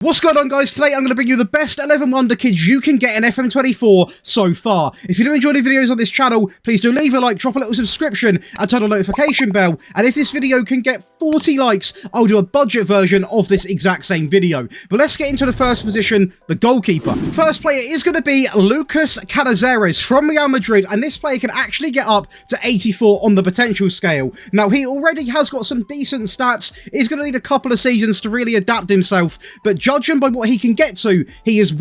What's going on, guys? Today I'm going to bring you the best 11 Wonder Kids you can get in FM24 so far. If you do enjoy the videos on this channel, please do leave a like, drop a little subscription, and turn on the notification bell. And if this video can get 40 likes, I'll do a budget version of this exact same video. But let's get into the first position, the goalkeeper. First player is going to be Lucas Canizares from Real Madrid, and this player can actually get up to 84 on the potential scale. Now, he already has got some decent stats. He's going to need a couple of seasons to really adapt himself, but judging by what he can get to, he is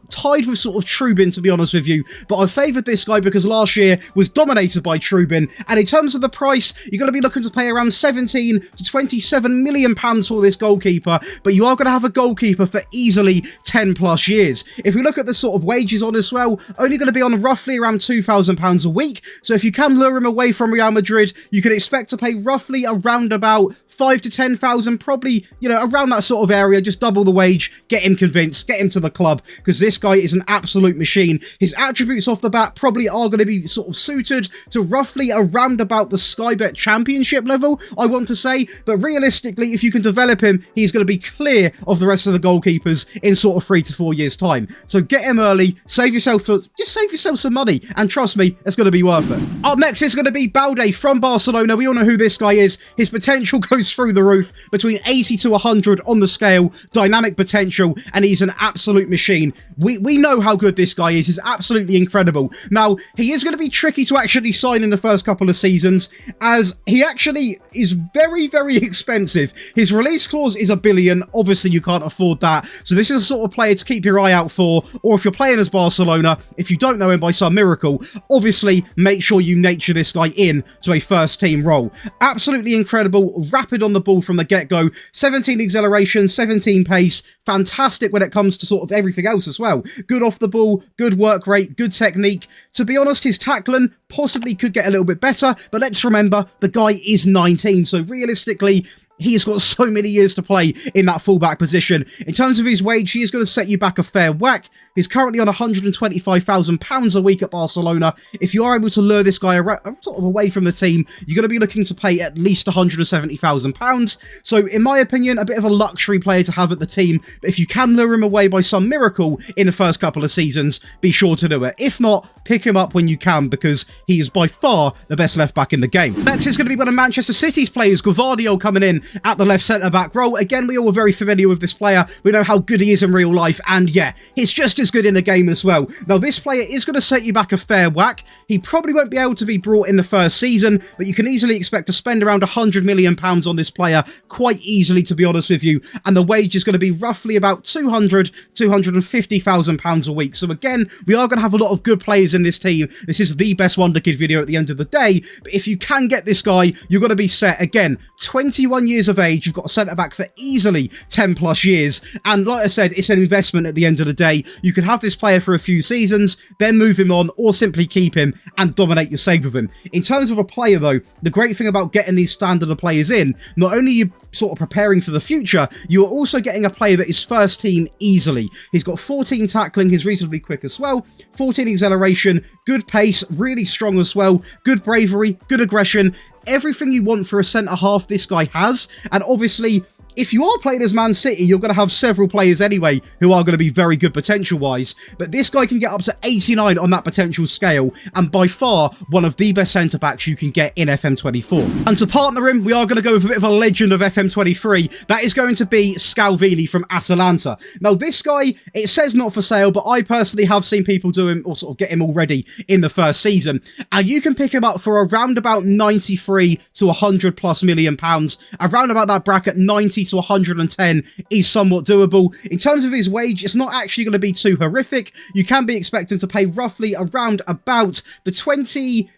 tied with sort of Trubin, to be honest with you. But I favoured this guy because last year was dominated by Trubin. And in terms of the price, you're going to be looking to pay around 17 to 27 million pounds for this goalkeeper. But you are going to have a goalkeeper for easily 10 plus years. If we look at the sort of wages on as well, only going to be on roughly around £2,000 a week. So if you can lure him away from Real Madrid, you can expect to pay roughly around about 5 to 10,000, probably, around that sort of area. Just double the wage, get him convinced, get him to the club, because this guy is an absolute machine. His attributes off the bat probably are going to be sort of suited to roughly around about the Sky Bet Championship level, I want to say. But realistically, if you can develop him, he's going to be clear of the rest of the goalkeepers in sort of 3 to 4 years time. So get him early, save yourself some money, and trust me, it's going to be worth it. Up next is going to be Balde from Barcelona. We all know who this guy is. His potential goes through the roof, between 80 to 100 on the scale, dynamic potential, and he's an absolute machine. We know how good this guy is. He's absolutely incredible. Now, he is going to be tricky to actually sign in the first couple of seasons, as he actually is very, very expensive. His release clause is $1 billion. Obviously, you can't afford that. So this is a sort of player to keep your eye out for, or if you're playing as Barcelona, if you don't know him by some miracle, obviously make sure you nature this guy in to a first team role. Absolutely incredible, rapid on the ball from the get-go, 17 acceleration, 17 pace, fantastic when it comes to sort of everything else as well. Good off the ball, good work rate, good technique. To be honest, his tackling possibly could get a little bit better, but let's remember, the guy is 19, so realistically, he's got so many years to play in that fullback position. In terms of his wage, he is going to set you back a fair whack. He's currently on £125,000 a week at Barcelona. If you are able to lure this guy sort of away from the team, you're going to be looking to pay at least £170,000. So in my opinion, a bit of a luxury player to have at the team. But if you can lure him away by some miracle in the first couple of seasons, be sure to do it. If not, pick him up when you can, because he is by far the best left back in the game. Next is going to be one of Manchester City's players, Guvardio, coming in at the left centre-back role. Again, we all are very familiar with this player. We know how good he is in real life, and yeah, he's just as good in the game as well. Now, this player is going to set you back a fair whack. He probably won't be able to be brought in the first season, but you can easily expect to spend around £100 million on this player quite easily, to be honest with you, and the wage is going to be roughly about £250,000 a week. So again, we are going to have a lot of good players in this team. This is the best Wonder Kid video at the end of the day, but if you can get this guy, you're going to be set. Again, 21 years of age, you've got a centre-back for easily 10 plus years, and like I said, it's an investment at the end of the day. You can have this player for a few seasons, then move him on, or simply keep him and dominate your save with him. In terms of a player though, the great thing about getting these standard of players in, not only are you sort of preparing for the future, you are also getting a player that is first team easily. He's got 14 tackling, he's reasonably quick as well, 14 acceleration, good pace, really strong as well, good bravery, good aggression, everything you want for a centre-half this guy has. And obviously, if you are playing as Man City, you're going to have several players anyway who are going to be very good potential-wise. But this guy can get up to 89 on that potential scale, and by far one of the best centre-backs you can get in FM24. And to partner him, we are going to go with a bit of a legend of FM23. That is going to be Scalvini from Atalanta. Now, this guy, it says not for sale, but I personally have seen people do him, or sort of get him already in the first season. And you can pick him up for around about 93 to 100 plus million pounds. Around about that bracket, 90 to 110 is somewhat doable. In terms of his wage, it's not actually going to be too horrific. You can be expecting to pay roughly around about the 28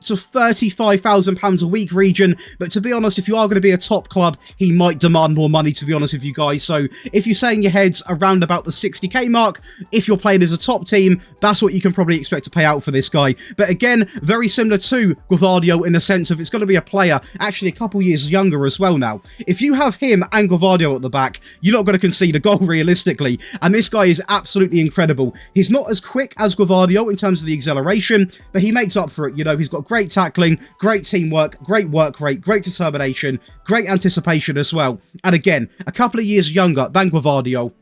to 35,000 pounds a week region, but to be honest, if you are going to be a top club, he might demand more money, to be honest with you guys. So if you're saying your head's around about the 60k mark, if you're playing as a top team, that's what you can probably expect to pay out for this guy. But again, very similar to Guvardio in the sense of it's going to be a player actually a couple years younger as well now. If you have him and Guvardio at the back, you're not going to concede a goal realistically, and this guy is absolutely incredible. He's not as quick as Guvardio in terms of the acceleration, but he makes makes up for it. You know, he's got great tackling, great teamwork, great work rate, great determination, great anticipation as well. And again, a couple of years younger than Gvardiol.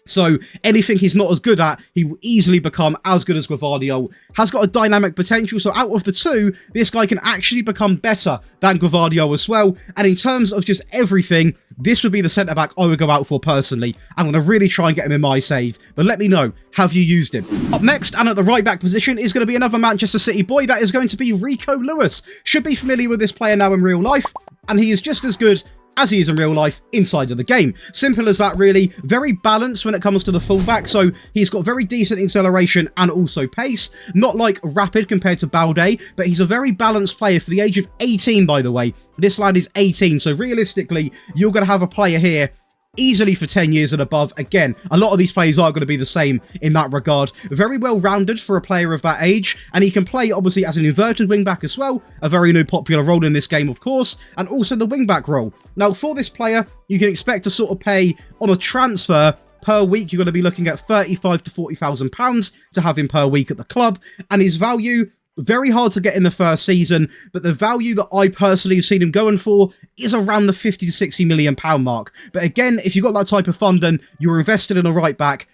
So anything he's not as good at, he will easily become as good as Gvardiol. Has got a dynamic potential, so out of the two, this guy can actually become better than Gvardiol as well. And in terms of just everything, this would be the centre-back I would go out for personally. I'm going to really try and get him in my save, but let me know, have you used him? Up next, and at the right-back position, is going to be another Manchester City boy. That is going to be Rico Lewis. Should be familiar with this player now in real life, and he is just as good as he is in real life inside of the game. Simple as that, really. Very balanced when it comes to the fullback, so he's got very decent acceleration and also pace. Not like rapid compared to Balde, but he's a very balanced player for the age of 18, by the way. This lad is 18, so realistically, you're going to have a player here easily for 10 years and above. Again, a lot of these players are going to be the same in that regard. Very well rounded for a player of that age, and he can play obviously as an inverted wing-back as well, a very new popular role in this game of course, and also the wing-back role. Now for this player, you can expect to sort of pay on a transfer per week. You're going to be looking at £35,000 to £40,000 to have him per week at the club, and his value, very hard to get in the first season, but the value that I personally have seen him going for is around the £50 to £60 million mark. But again, if you've got that type of funding, you're invested in a right back,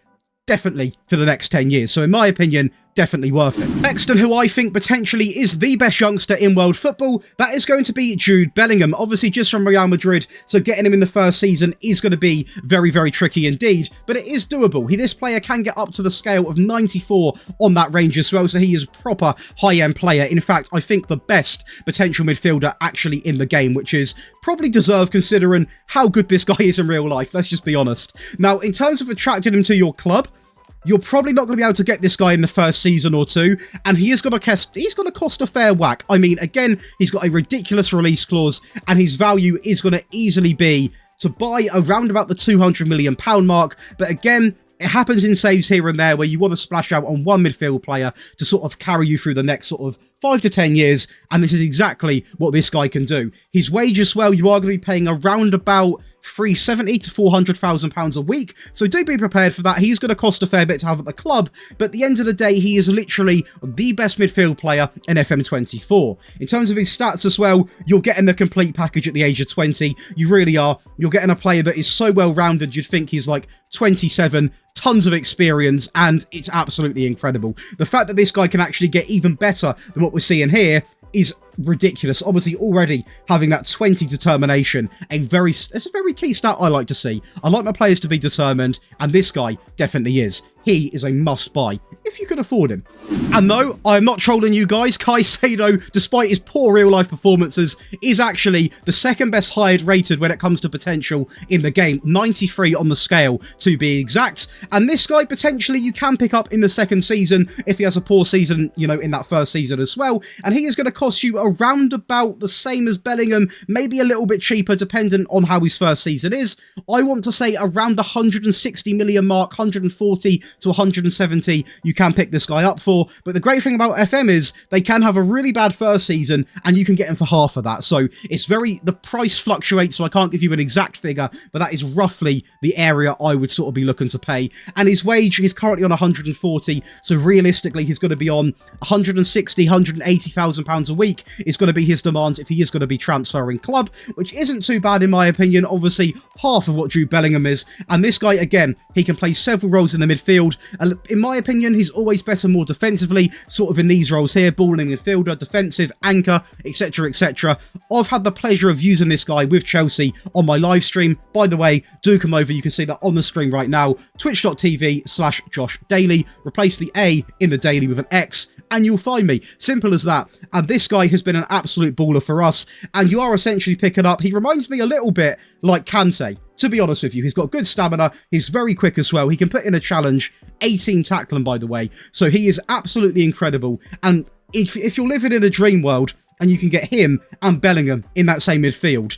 definitely for the next 10 years. So in my opinion, definitely worth it. Next, and who I think potentially is the best youngster in world football, that is going to be Jude Bellingham. Obviously just from Real Madrid, so getting him in the first season is going to be very, very tricky indeed, but it is doable. This player can get up to the scale of 94 on that range as well, so he is a proper high-end player. In fact, I think the best potential midfielder actually in the game, which is probably deserved considering how good this guy is in real life, let's just be honest. Now, in terms of attracting him to your club, you're probably not going to be able to get this guy in the first season or two, and he's going to cost a fair whack. I mean, again, he's got a ridiculous release clause, and his value is going to easily be to buy around about the £200 million mark. But again, it happens in saves here and there where you want to splash out on one midfield player to sort of carry you through the next sort of 5 to 10 years, and this is exactly what this guy can do. His wage as well, you are going to be paying around about £370,000 to £400,000 a week, so do be prepared for that. He's going to cost a fair bit to have at the club, but at the end of the day, he is literally the best midfield player in FM24. In terms of his stats as well, you're getting the complete package at the age of 20. You really are. You're getting a player that is so well-rounded, you'd think he's like 27, tons of experience, and it's absolutely incredible. The fact that this guy can actually get even better than what we're seeing here is ridiculous. Obviously already having that 20 determination, it's a very key stat I like to see. I like my players to be determined, and this guy definitely is. He is a must-buy, if you can afford him. And no, I'm not trolling you guys. Caicedo, despite his poor real-life performances, is actually the second best hired rated when it comes to potential in the game. 93 on the scale, to be exact. And this guy, potentially, you can pick up in the second season if he has a poor season, you know, in that first season as well. And he is going to cost you around about the same as Bellingham, maybe a little bit cheaper, dependent on how his first season is. I want to say around the 160 million mark, 140 to 170 you can pick this guy up for. But the great thing about FM is they can have a really bad first season and you can get him for half of that. So it's the price fluctuates, so I can't give you an exact figure, but that is roughly the area I would sort of be looking to pay. And his wage, he's currently on 140, so realistically he's going to be on 160, 180,000 pounds a week is going to be his demands if he is going to be transferring club, which isn't too bad in my opinion. Obviously half of what Jude Bellingham is, and this guy again, he can play several roles in the midfield. And in my opinion, he's always better more defensively, sort of in these roles here, balling midfielder, defensive, anchor, etc, etc. I've had the pleasure of using this guy with Chelsea on my live stream. By the way, do come over, you can see that on the screen right now, twitch.tv/JoshDaily, replace the A in the daily with an X, and you'll find me. Simple as that. And this guy has been an absolute baller for us, and you are essentially picking up, he reminds me a little bit like Kante. To be honest with you, he's got good stamina, he's very quick as well, he can put in a challenge, 18 tackling by the way, so he is absolutely incredible. And if you're living in a dream world and you can get him and Bellingham in that same midfield,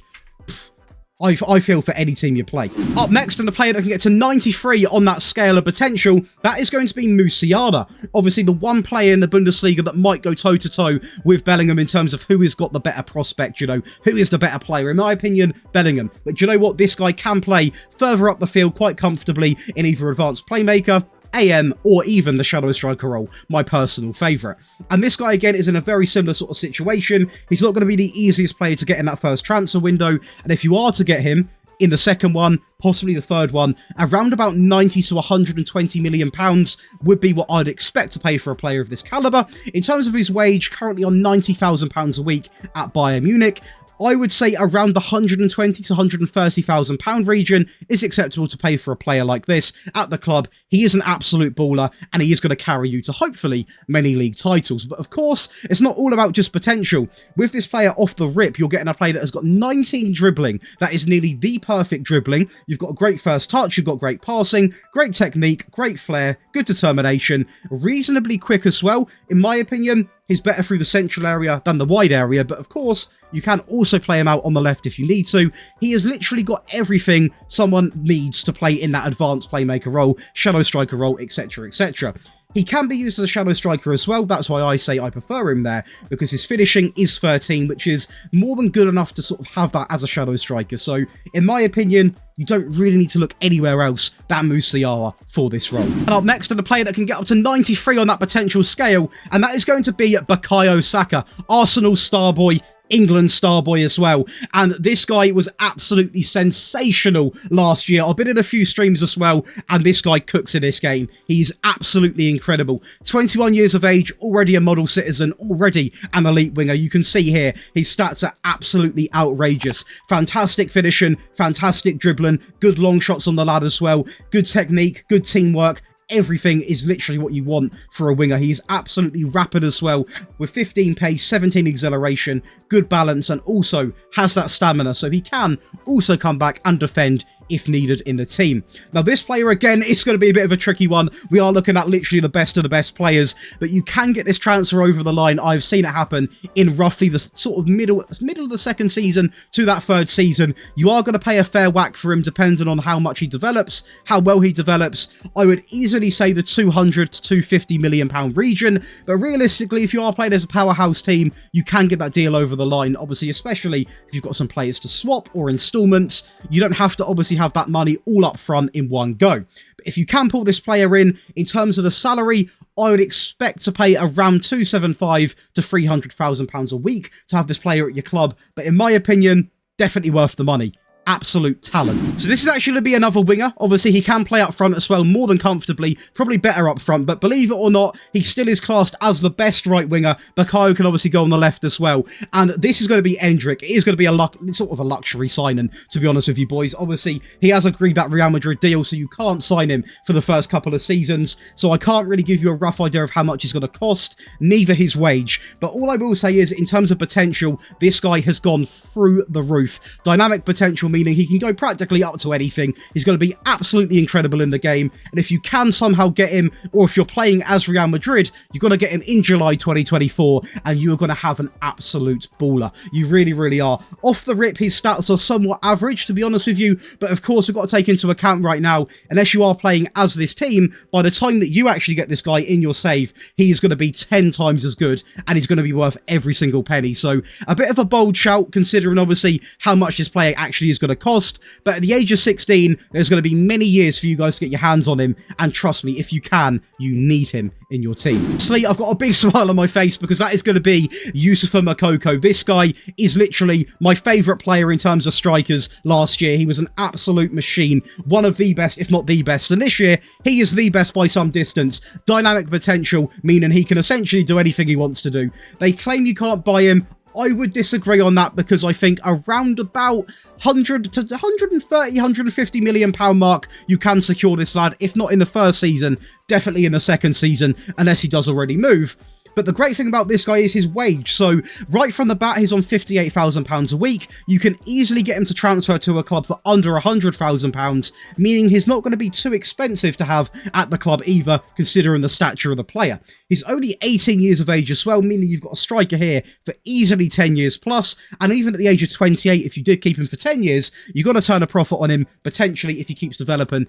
I feel for any team you play. Up next, and the player that can get to 93 on that scale of potential, that is going to be Musiala. Obviously, the one player in the Bundesliga that might go toe-to-toe with Bellingham in terms of who has got the better prospect, you know, who is the better player. In my opinion, Bellingham. But do you know what? This guy can play further up the field quite comfortably in either advanced playmaker AM, or even the shadow striker role, my personal favourite. And this guy, again, is in a very similar sort of situation. He's not going to be the easiest player to get in that first transfer window, and if you are to get him in the second one, possibly the third one, around about 90 to 120 million pounds would be what I'd expect to pay for a player of this caliber. In terms of his wage, currently on 90,000 pounds a week at Bayern Munich, I would say around the 120 to 130,000 pound region is acceptable to pay for a player like this at the club. He is an absolute baller, and he is going to carry you to hopefully many league titles. But of course, it's not all about just potential. With this player off the rip, you're getting a player that has got 19 dribbling. That is nearly the perfect dribbling. You've got a great first touch, you've got great passing, great technique, great flair, good determination, reasonably quick as well. In my opinion, he's better through the central area than the wide area, but of course, you can also play him out on the left if you need to. He has literally got everything someone needs to play in that advanced playmaker role, shadow striker role, etc, etc. He can be used as a shadow striker as well. That's why I say I prefer him there, because his finishing is 13, which is more than good enough to sort of have that as a shadow striker. So, in my opinion, you don't really need to look anywhere else than Musiala for this role. And up next are the player that can get up to 93 on that potential scale, and that is going to be Bukayo Saka, Arsenal star boy, England star boy as well. And this guy was absolutely sensational last year. I've been in a few streams as well, and this guy cooks in this game. He's absolutely incredible. 21 years of age, already a model citizen, already an elite winger. You can see here, his stats are absolutely outrageous. Fantastic finishing, fantastic dribbling, good long shots on the lad as well, good technique, good teamwork. Everything is literally what you want for a winger. He's absolutely rapid as well, with 15 pace, 17 acceleration, good balance, and also has that stamina, so he can also come back and defend if needed in the team. Now, this player, again, is going to be a bit of a tricky one. We are looking at literally the best of the best players, but you can get this transfer over the line. I've seen it happen in roughly the sort of middle of the second season to that third season. You are going to pay a fair whack for him, depending on how much he develops, how well he develops. I would easily say the 200 to 250 million pound region, but realistically, if you are playing as a powerhouse team, you can get that deal over the line, obviously, especially if you've got some players to swap or installments. You don't have to obviously have that money all up front in one go. But if you can pull this player in terms of the salary, I would expect to pay around 275 to 300,000 pounds a week to have this player at your club. But in my opinion, definitely worth the money. Absolute talent. So this is actually going to be another winger. Obviously, he can play up front as well, more than comfortably, probably better up front, but believe it or not, he still is classed as the best right winger. Bukayo can obviously go on the left as well, and this is going to be Endrick. It is going to be sort of a luxury signing, to be honest with you boys. Obviously, he has agreed that Real Madrid deal, so you can't sign him for the first couple of seasons, so I can't really give you a rough idea of how much he's going to cost, neither his wage, but all I will say is, in terms of potential, this guy has gone through the roof. Dynamic potential, meaning he can go practically up to anything. He's going to be absolutely incredible in the game, and if you can somehow get him, or if you're playing as Real Madrid, you're going to get him in July 2024, and you are going to have an absolute baller. You really, really are. Off the rip, his stats are somewhat average, to be honest with you, but of course, we've got to take into account right now, unless you are playing as this team, by the time that you actually get this guy in your save, he's going to be 10 times as good, and he's going to be worth every single penny. So, a bit of a bold shout, considering obviously how much this player actually is going to cost. But at the age of 16, there's going to be many years for you guys to get your hands on him, and trust me, if you can, you need him in your team. Honestly, I've got a big smile on my face, because that is going to be Youssoufa Moukoko. This guy is literally my favourite player in terms of strikers last year. He was an absolute machine, one of the best, if not the best, and this year, he is the best by some distance. Dynamic potential, meaning he can essentially do anything he wants to do. They claim you can't buy him. I would disagree on that, because I think around about 100 to 130, 150 million pound mark, you can secure this lad, if not in the first season, definitely in the second season, unless he does already move. But the great thing about this guy is his wage. So right from the bat, he's on £58,000 a week. You can easily get him to transfer to a club for under £100,000, meaning he's not going to be too expensive to have at the club either, considering the stature of the player. He's only 18 years of age as well, meaning you've got a striker here for easily 10 years plus. And even at the age of 28, if you did keep him for 10 years, you've got to turn a profit on him, potentially, if he keeps developing.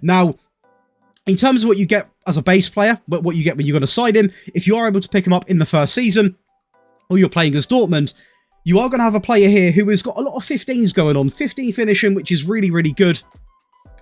Now, in terms of what you get as a base player, but what you get when you're going to sign him, if you are able to pick him up in the first season, or you're playing as Dortmund, you are going to have a player here who has got a lot of 15s going on. 15 finishing, which is really, really good.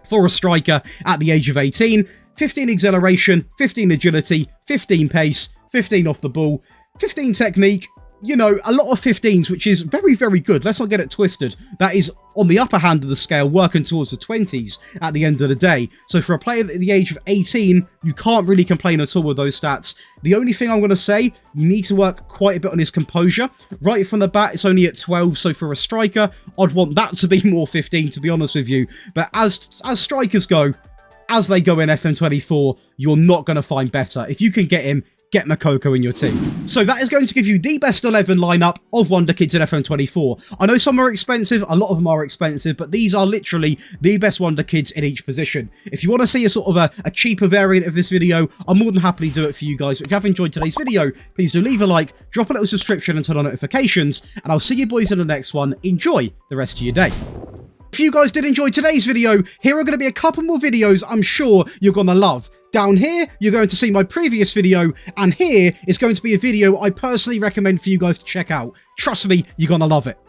For a striker at the age of 18, 15 acceleration, 15 agility, 15 pace, 15 off the ball, 15 technique. You know, a lot of 15s, which is very, very good. Let's not get it twisted. That is on the upper hand of the scale, working towards the 20s at the end of the day. So for a player at the age of 18, you can't really complain at all with those stats. The only thing I'm going to say, you need to work quite a bit on his composure. Right from the bat, it's only at 12, so for a striker, I'd want that to be more 15, to be honest with you. But as strikers go, as they go in FM24, you're not going to find better. If you can get him, get Makoko in your team. So that is going to give you the best 11 lineup of Wonderkids in FM24. I know some are expensive, a lot of them are expensive, but these are literally the best Wonderkids in each position. If you want to see a sort of a cheaper variant of this video, I'll more than happily do it for you guys. But if you have enjoyed today's video, please do leave a like, drop a little subscription and turn on notifications, and I'll see you boys in the next one. Enjoy the rest of your day. If you guys did enjoy today's video, here are going to be a couple more videos I'm sure you're going to love. Down here, you're going to see my previous video, and here is going to be a video I personally recommend for you guys to check out. Trust me, you're going to love it.